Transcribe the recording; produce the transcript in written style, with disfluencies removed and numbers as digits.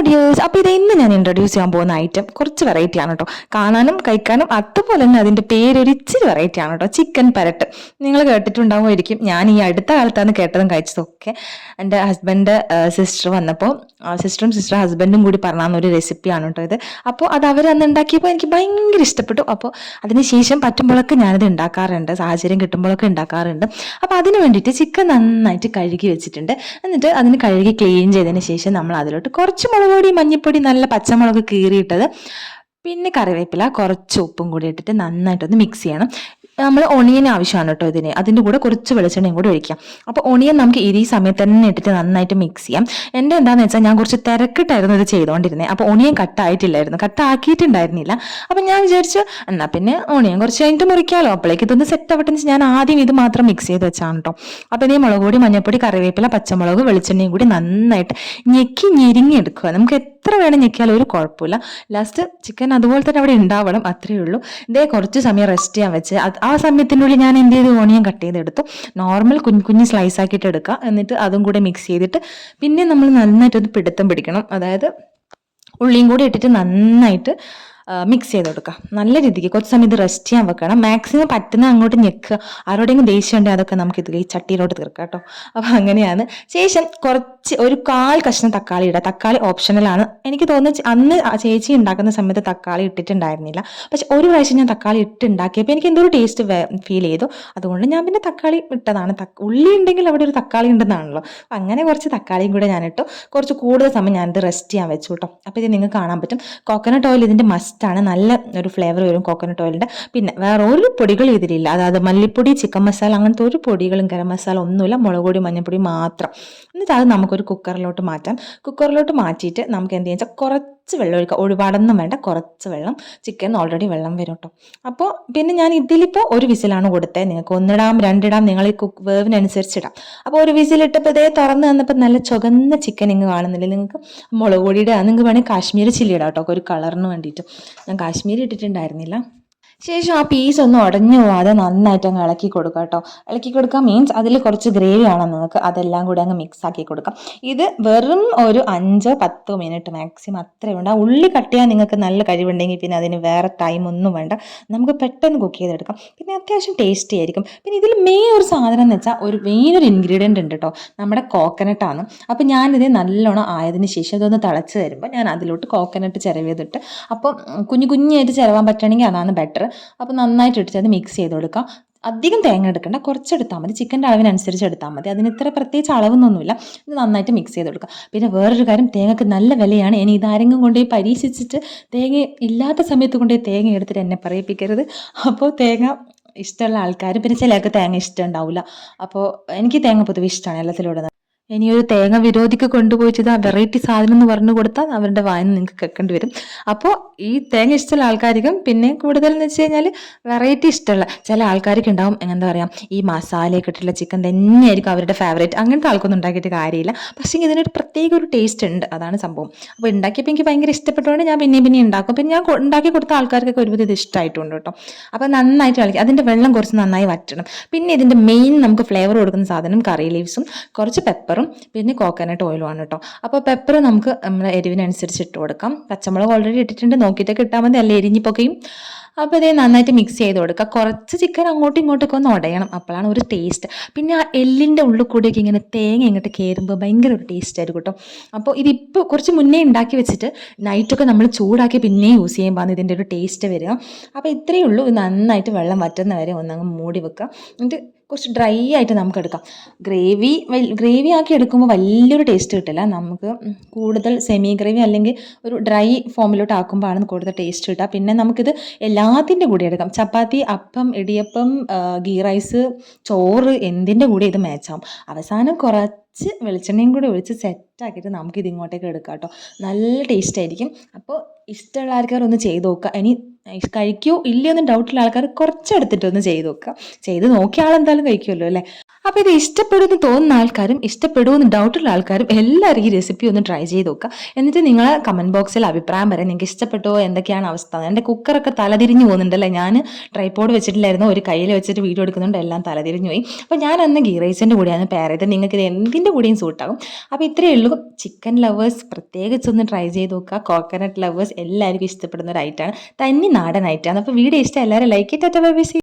Dears. അപ്പോൾ ഇത് ഇന്ന് ഞാൻ ഇൻട്രൊഡ്യൂസ് ചെയ്യാൻ പോകുന്ന ഐറ്റം കുറച്ച് വെറൈറ്റി ആണ് കേട്ടോ. കാണാനും കഴിക്കാനും അതുപോലെ തന്നെ അതിൻ്റെ പേരൊരു ഇച്ചിരി വെറൈറ്റി ആണ് കേട്ടോ. ചിക്കൻ പരട്ട് നിങ്ങൾ കേട്ടിട്ടുണ്ടാവുമായിരിക്കും. ഞാൻ ഈ അടുത്ത കാലത്താണ് കേട്ടതും കഴിച്ചതൊക്കെ. എൻ്റെ ഹസ്ബൻഡ് സിസ്റ്റർ വന്നപ്പോൾ സിസ്റ്ററും ഹസ്ബൻഡും കൂടി പറഞ്ഞ ഒരു റെസിപ്പിയാണ് കേട്ടോ ഇത്. അപ്പോൾ അത് അവരന്ന് ഉണ്ടാക്കിയപ്പോൾ എനിക്ക് ഭയങ്കര ഇഷ്ടപ്പെട്ടു. അപ്പോൾ അതിന് ശേഷം പറ്റുമ്പോഴൊക്കെ ഞാനിത് ഉണ്ടാക്കാറുണ്ട്, സാഹചര്യം കിട്ടുമ്പോഴൊക്കെ ഉണ്ടാക്കാറുണ്ട്. അപ്പോൾ അതിന് വേണ്ടിയിട്ട് ചിക്കൻ നന്നായിട്ട് കഴുകി വെച്ചിട്ടുണ്ട്. എന്നിട്ട് അതിന് കഴുകി ക്ലീൻ ചെയ്തതിന് ശേഷം നമ്മൾ അതിലോട്ട് കുറച്ച് മുളക് പൊടി, മഞ്ഞൾപ്പൊടി, നല്ല പച്ചമുളക് കീറിയിട്ടത്, പിന്നെ കറിവേപ്പില, കുറച്ച് ഉപ്പും കൂടി ഇട്ടിട്ട് നന്നായിട്ടൊന്ന് മിക്സ് ചെയ്യണം. നമ്മൾ ഒണിയൻ ആവശ്യമാണ് കേട്ടോ ഇതിന്. അതിൻ്റെ കൂടെ കുറച്ച് വെളിച്ചെണ്ണയും കൂടി ഒഴിക്കാം. അപ്പോൾ ഒണിയൻ നമുക്ക് ഈ സമയത്ത് തന്നെ ഇട്ടിട്ട് നന്നായിട്ട് മിക്സ് ചെയ്യാം. എൻ്റെ എന്താണെന്ന് വെച്ചാൽ ഞാൻ കുറച്ച് തിരക്കിട്ടായിരുന്നു ഇത് ചെയ്തുകൊണ്ടിരുന്നത്. അപ്പോൾ ഒണിയൻ കട്ടായിട്ടില്ലായിരുന്നു, കട്ടാക്കിയിട്ടുണ്ടായിരുന്നില്ല. അപ്പം ഞാൻ വിചാരിച്ചു എന്നാൽ പിന്നെ ഒണിയൻ കുറച്ച് കഴിഞ്ഞിട്ട് മുറിക്കാമല്ലോ, അപ്പോഴേക്ക് ഇതൊന്ന് സെറ്റ് ആവട്ടെ. ഞാൻ ആദ്യം ഇത് മാത്രം മിക്സ് ചെയ്ത് വെച്ചാണ് കേട്ടോ. അപ്പോൾ ഇതേ മുളക് പൊടി, മഞ്ഞൾപ്പൊടി, കറിവേപ്പില, പച്ചമുളക്, വെളിച്ചെണ്ണയും കൂടി നന്നായിട്ട് ഞെരിങ്ങി എടുക്കുക. നമുക്ക് എത്ര വേണം ഞെക്കിയാലും ഒരു കുഴപ്പമില്ല. ലാസ്റ്റ് ചിക്കൻ അതുപോലെ തന്നെ അവിടെ ഉണ്ടാവണം, അത്രയേ ഉള്ളൂ. ഇതേ കുറച്ച് സമയം റെസ്റ്റ് ചെയ്യാൻ വെച്ച് ആ സമയത്തിനുള്ളിൽ ഞാൻ എന്ത് ചെയ്തു, ഓണിയൻ കട്ട് ചെയ്തെടുത്തു. നോർമൽ കുഞ്ഞു സ്ലൈസ് ആക്കിയിട്ട് എടുക്കുക. എന്നിട്ട് അതും കൂടെ മിക്സ് ചെയ്തിട്ട് പിന്നെ നമ്മൾ നന്നായിട്ടൊന്ന് പിടുത്തം പിടിക്കണം. അതായത് ഉള്ളിയും കൂടി ഇട്ടിട്ട് നന്നായിട്ട് മിക്സ് ചെയ്ത് കൊടുക്കുക. നല്ല രീതിക്ക് കുറച്ച് സമയം ഇത് റെസ്റ്റ് ചെയ്യാൻ വെക്കണം. മാക്സിമം പറ്റുന്ന അങ്ങോട്ട് ഞെക്കുക. ആരോടെങ്കിലും ദേഷ്യം ഉണ്ടെങ്കിൽ അതൊക്കെ നമുക്ക് ഇത് ഈ ചട്ടിയിലോട്ട് തീർക്കാം കേട്ടോ. അപ്പം അങ്ങനെയാണ്. ശേഷം കുറച്ച് ഒരു 1/4 കഷ്ണം തക്കാളി ഇടുക. തക്കാളി ഓപ്ഷണലാണ്. എനിക്ക് തോന്നുന്നു അന്ന് ചേച്ചി ഉണ്ടാക്കുന്ന സമയത്ത് തക്കാളി ഇട്ടിട്ടുണ്ടായിരുന്നില്ല. പക്ഷെ ഒരു പ്രാവശ്യം ഞാൻ തക്കാളി ഇട്ടുണ്ടാക്കിയപ്പോൾ എനിക്ക് എന്തോ ഒരു ടേസ്റ്റ് ഫീൽ ചെയ്തു. അതുകൊണ്ട് ഞാൻ പിന്നെ തക്കാളി ഇട്ടതാണ്. ഉള്ളി ഉണ്ടെങ്കിൽ അവിടെ ഒരു തക്കാളി ഉണ്ടെന്നാണല്ലോ. അങ്ങനെ കുറച്ച് തക്കാളിയും കൂടെ ഞാൻ ഇട്ടു. കുറച്ച് കൂടുതൽ സമയം ഞാനിത് റെസ്റ്റ് ചെയ്യാൻ വെച്ചു കേട്ടോ. അപ്പോൾ ഇത് നിങ്ങൾക്ക് കാണാൻ പറ്റും. കോക്കനട്ട് ഓയിൽ ഇതിൻ്റെ മസ്റ്റ് ആണ്. നല്ല ഒരു ഫ്ലേവർ വരും കോക്കനട്ട് ഓയിലിൻ്റെ. പിന്നെ വേറെ ഒരു പൊടികളും ഇതിലില്ല. അതായത് മല്ലിപ്പൊടി, ചിക്കൻ മസാല, അങ്ങനത്തെ ഒരു പൊടികളും ഗരം മസാല ഒന്നുമില്ല. മുളക് പൊടി, മഞ്ഞൾപ്പൊടി മാത്രം. എന്നിട്ട് അത് നമുക്കൊരു കുക്കറിലോട്ട് മാറ്റാം. കുക്കറിലോട്ട് മാറ്റിയിട്ട് നമുക്ക് എന്ത് ചെയ്യാൻ വെച്ചാൽ കുറച്ച് വെള്ളം ഒഴിക്കുക. ഒരുപാടൊന്നും വേണ്ട, കുറച്ച് വെള്ളം. ചിക്കൻ ഓൾറെഡി വെള്ളം വരും കേട്ടോ. അപ്പോൾ പിന്നെ ഞാൻ ഇതിലിപ്പോൾ ഒരു വിസിലാണ് കൊടുത്തത്. നിങ്ങൾക്ക് 1 ഇടാം, 2 ഇടാം, നിങ്ങൾ ഈ വേവിനനുസരിച്ച് ഇടാം. അപ്പോൾ ഒരു വിസിലിട്ടപ്പോൾ ഇതേ തുറന്ന് തന്നപ്പോൾ നല്ല ചുവന്ന ചിക്കൻ ഇങ്ങ് കാണുന്നില്ല. നിങ്ങൾക്ക് മുളക് പൊടിയുടെ നിങ്ങൾക്ക് വേണമെങ്കിൽ കാശ്മീരി ചില്ലി ഇടാം കേട്ടോ, ഒരു കളറിന് വേണ്ടിയിട്ട്. ഞാൻ കാശ്മീരി ഇട്ടിട്ടുണ്ടായിരുന്നില്ല. ശേഷം ആ പീസ് ഒന്നും ഉടഞ്ഞു പോവാതെ നന്നായിട്ട് അങ്ങ് ഇളക്കി കൊടുക്കുക കേട്ടോ. ഇളക്കി കൊടുക്കുക മീൻസ് അതിൽ കുറച്ച് ഗ്രേവി ആണോ നിങ്ങൾക്ക്, അതെല്ലാം കൂടി അങ്ങ് മിക്സ് ആക്കി കൊടുക്കാം. ഇത് വെറും ഒരു 5-10 മിനിറ്റ് മാക്സിമം അത്രയും വേണ്ട. ഉള്ളി കട്ട് ചെയ്യാൻ നിങ്ങൾക്ക് നല്ല കഴിവുണ്ടെങ്കിൽ പിന്നെ അതിന് വേറെ ടൈം ഒന്നും വേണ്ട. നമുക്ക് പെട്ടെന്ന് കുക്ക് ചെയ്തെടുക്കാം. പിന്നെ അത്യാവശ്യം ടേസ്റ്റി ആയിരിക്കും. പിന്നെ ഇതിൽ മെയിൻ ഒരു സാധനം എന്ന് വെച്ചാൽ മെയിനൊരു ഇൻഗ്രീഡിയൻ്റ് ഉണ്ട് കേട്ടോ, നമ്മുടെ കോക്കനട്ടാണ്. അപ്പോൾ ഞാനിത് നല്ലോണം ആയതിനു ശേഷം ഇതൊന്ന് തിളച്ച് വരുമ്പോൾ ഞാൻ അതിലോട്ട് കോക്കനട്ട് ചിരവിയതിട്ട്, അപ്പോൾ കുഞ്ഞായിട്ട് ചിരവാൻ പറ്റുകയാണെങ്കിൽ അതാണ് ബെറ്റർ. അപ്പോൾ നന്നായിട്ട് ഇട്ടിട്ട് അത് മിക്സ് ചെയ്ത് കൊടുക്കാം. അധികം തേങ്ങ എടുക്കണ്ട, കുറച്ചെടുത്താൽ മതി. ചിക്കൻ്റെ അളവിനനുസരിച്ച് എടുത്താൽ മതി. അതിന് ഇത്ര പ്രത്യേകിച്ച് അളവൊന്നുമില്ല. ഇത് നന്നായിട്ട് മിക്സ് ചെയ്ത് കൊടുക്കുക. പിന്നെ വേറൊരു കാര്യം, തേങ്ങക്ക് നല്ല വിലയാണ്. ഇനി ഇതാരെങ്കിലും കൊണ്ടുപോയി പരീക്ഷിച്ചിട്ട് തേങ്ങ ഇല്ലാത്ത സമയത്ത് കൊണ്ടുപോയി തേങ്ങ എടുത്തിട്ട് എന്നെ പറയിപ്പിക്കരുത്. അപ്പോൾ തേങ്ങ ഇഷ്ടമുള്ള ആൾക്കാർ, പിന്നെ ചിലർക്ക് തേങ്ങ ഇഷ്ടം ഉണ്ടാവില്ല. അപ്പോൾ എനിക്ക് തേങ്ങ പൊതുവെ ഇഷ്ടമാണ് എല്ലാത്തിലൂടെ. ഇനിയൊരു തേങ്ങ വിരോധിക്ക് കൊണ്ടുപോയിട്ട് ഇത് വെറൈറ്റി സാധനം എന്ന് പറഞ്ഞു കൊടുത്താൽ അവരുടെ വായന നിങ്ങൾക്ക് കേൾക്കേണ്ടി വരും. അപ്പോൾ ഈ തേങ്ങ ഇഷ്ടമുള്ള ആൾക്കാർക്കും പിന്നെ കൂടുതൽ എന്ന് വെച്ച് കഴിഞ്ഞാൽ വെറൈറ്റി ഇഷ്ടമുള്ള ചില ആൾക്കാർക്ക് ഉണ്ടാവും. എന്താ പറയുക, ഈ മസാലയൊക്കെ ഇട്ടിട്ടുള്ള ചിക്കൻ തന്നെയായിരിക്കും അവരുടെ ഫേവറേറ്റ്. അങ്ങനത്തെ ആൾക്കൊന്നും ഉണ്ടാക്കിയിട്ട് കാര്യമില്ല. പക്ഷേ ഇതിനൊരു പ്രത്യേക ഒരു ടേസ്റ്റ് ഉണ്ട്, അതാണ് സംഭവം. അപ്പോൾ ഉണ്ടാക്കിയപ്പോൾ എനിക്ക് ഭയങ്കര ഇഷ്ടപ്പെട്ടതുകൊണ്ട് ഞാൻ പിന്നെ ഉണ്ടാക്കും. പിന്നെ ഞാൻ ഉണ്ടാക്കി കൊടുത്ത ആൾക്കാർക്കൊക്കെ ഒരുവിധം ഇത് ഇഷ്ടമായിട്ടുണ്ട് കേട്ടോ. അപ്പോൾ നന്നായിട്ട് കളിക്കുക. അതിൻ്റെ വെള്ളം കുറച്ച് നന്നായി വറ്റണം. പിന്നെ ഇതിൻ്റെ മെയിൻ നമുക്ക് ഫ്ലേവർ കൊടുക്കുന്ന സാധനം കറി ലീവ്സും കുറച്ച് പെപ്പറും പിന്നെ കോക്കനട്ട് ഓയിലുമാണ് കേട്ടോ. അപ്പോൾ പെപ്പർ നമുക്ക് നമ്മുടെ എരിവിനനുസരിച്ച് ഇട്ട് കൊടുക്കാം. പച്ചമുളക് ഓൾറെഡി ഇട്ടിട്ടുണ്ട്, നോക്കിയിട്ടൊക്കെ ഇട്ടാൽ മതി, അല്ല എരിഞ്ഞ് പൊക്കയും. അപ്പോൾ ഇതേ നന്നായിട്ട് മിക്സ് ചെയ്ത് കൊടുക്കുക. കുറച്ച് ചിക്കൻ അങ്ങോട്ടും ഇങ്ങോട്ടൊക്കെ ഒന്ന് ഉടയണം, അപ്പോഴാണ് ഒരു ടേസ്റ്റ്. പിന്നെ ആ എല്ലിൻ്റെ ഉള്ളിൽ കൂടിയൊക്കെ ഇങ്ങനെ തേങ്ങ ഇങ്ങോട്ട് കയറുമ്പോൾ ഭയങ്കര ഒരു ടേസ്റ്റ് ആയിരിക്കും കേട്ടോ. അപ്പോൾ ഇതിപ്പോൾ കുറച്ച് മുന്നേ ഉണ്ടാക്കി വെച്ചിട്ട് നൈറ്റൊക്കെ നമ്മൾ ചൂടാക്കി പിന്നെ യൂസ് ചെയ്യുമ്പോൾ ഇതിൻ്റെ ഒരു ടേസ്റ്റ് വരിക. അപ്പോൾ ഇത്രയേ ഉള്ളൂ. ഇത് നന്നായിട്ട് വെള്ളം വറ്റുന്ന വരെ ഒന്നങ്ങ് മൂടി വെക്കുക. എന്നിട്ട് കുറച്ച് ഡ്രൈ ആയിട്ട് നമുക്ക് എടുക്കാം. ഗ്രേവി ആക്കി എടുക്കുമ്പോൾ വലിയൊരു ടേസ്റ്റ് കിട്ടില്ല. നമുക്ക് കൂടുതൽ സെമി ഗ്രേവി അല്ലെങ്കിൽ ഒരു ഡ്രൈ ഫോമിലോട്ട് ആക്കുമ്പോഴാണ് കൂടുതൽ ടേസ്റ്റ് കിട്ടുക. പിന്നെ നമുക്കിത് എല്ലാത്തിൻ്റെ കൂടെ എടുക്കാം. ചപ്പാത്തി, അപ്പം, ഇടിയപ്പം, ഗീ റൈസ്, ചോറ്, എന്തിൻ്റെ കൂടെ ഇത് മാച്ചാവും. അവസാനം കുറച്ച് വെളിച്ചെണ്ണയും കൂടി ഒഴിച്ച് സെറ്റാക്കിയിട്ട് നമുക്കിത് ഇങ്ങോട്ടേക്ക് എടുക്കാം കേട്ടോ. നല്ല ടേസ്റ്റ് ആയിരിക്കും. അപ്പോൾ ഇഷ്ടമുള്ള ആൾക്കാർ ഒന്ന് ചെയ്ത് നോക്കുക. ഇനി കഴിക്കുമോ ഇല്ലയോ എന്ന് ഡൗട്ടുള്ള ആൾക്കാർ കുറച്ചെടുത്തിട്ടൊന്ന് ചെയ്ത് നോക്കുക. ചെയ്ത് നോക്കിയ ആളെന്തായാലും കഴിക്കുമല്ലോ അല്ലേ. അപ്പോൾ ഇത് ഇഷ്ടപ്പെടുമെന്ന് തോന്നുന്ന ആൾക്കാരും ഇഷ്ടപ്പെടുമെന്ന് ഡൗട്ടുള്ള ആൾക്കാരും എല്ലാവരും ഈ റെസിപ്പി ഒന്ന് ട്രൈ ചെയ്ത് നോക്കുക. എന്നിട്ട് നിങ്ങൾ കമൻറ്റ് ബോക്സിൽ അഭിപ്രായം പറയാം, നിങ്ങൾക്ക് ഇഷ്ടപ്പെട്ടോ, എന്തൊക്കെയാണ് അവസ്ഥ. എൻ്റെ കുക്കറൊക്കെ തലതിരിഞ്ഞ് പോകുന്നുണ്ടല്ലേ, ഞാൻ ട്രൈപോഡ് വെച്ചിട്ടില്ലായിരുന്നു, ഒരു കയ്യിൽ വെച്ചിട്ട് വീഡിയോ എടുക്കുന്നുണ്ട്, എല്ലാം തലതിരിഞ്ഞു പോയി. അപ്പോൾ ഞാൻ അന്ന് ഗീ റൈസിൻ്റെ കൂടെയാണ് പെയർ ചെയ്തത്. നിങ്ങൾക്ക് ഇത് എന്തിൻ്റെ കൂടെയും സൂട്ടാകും. അപ്പോൾ ഇത്രയേ ഉള്ളൂ. ചിക്കൻ ലവേഴ്സ് പ്രത്യേകിച്ചൊന്ന് ട്രൈ ചെയ്ത് നോക്കുക. കോക്കനട്ട് ലവേഴ്സ് എല്ലാവർക്കും ഇഷ്ടപ്പെടുന്ന ഒരു ഐറ്റമാണ്, തനി നാടൻ ഐറ്റമാണ്. അപ്പോൾ വീഡിയോ ഇഷ്ടം എല്ലാവരും ലൈക്ക് ചെയ്തിട്ട്